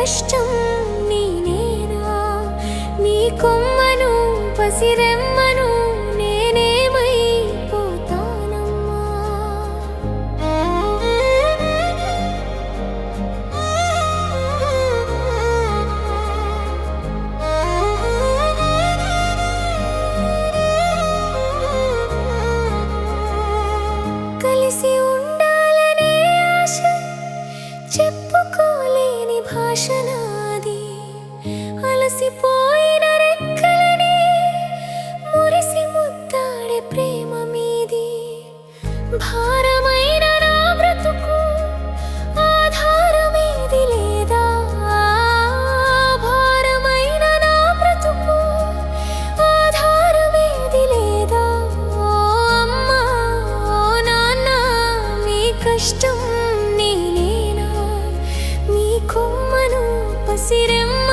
కష్టం నేనేనా? నీ కొమ్మను పసిరెమ్మను నేనేమైపోతానమ్మా. కలిసి ఉండాలనే ఆశ, చెప్పుకోలేని భాష నాది. అలసిపోయిన రెక్కలని మురిసి ముద్దాడే ప్రేమ మీది. భారమైన నా బ్రతుకు ఆధారమేది లేదా? భారమైన నా బ్రతుకు ఆధారమేది లేదా? ఓ అమ్మా, ఓ నాన్న, మీ కష్టం నేనేనా? మీ కొమ్మను పసిరెమ్మ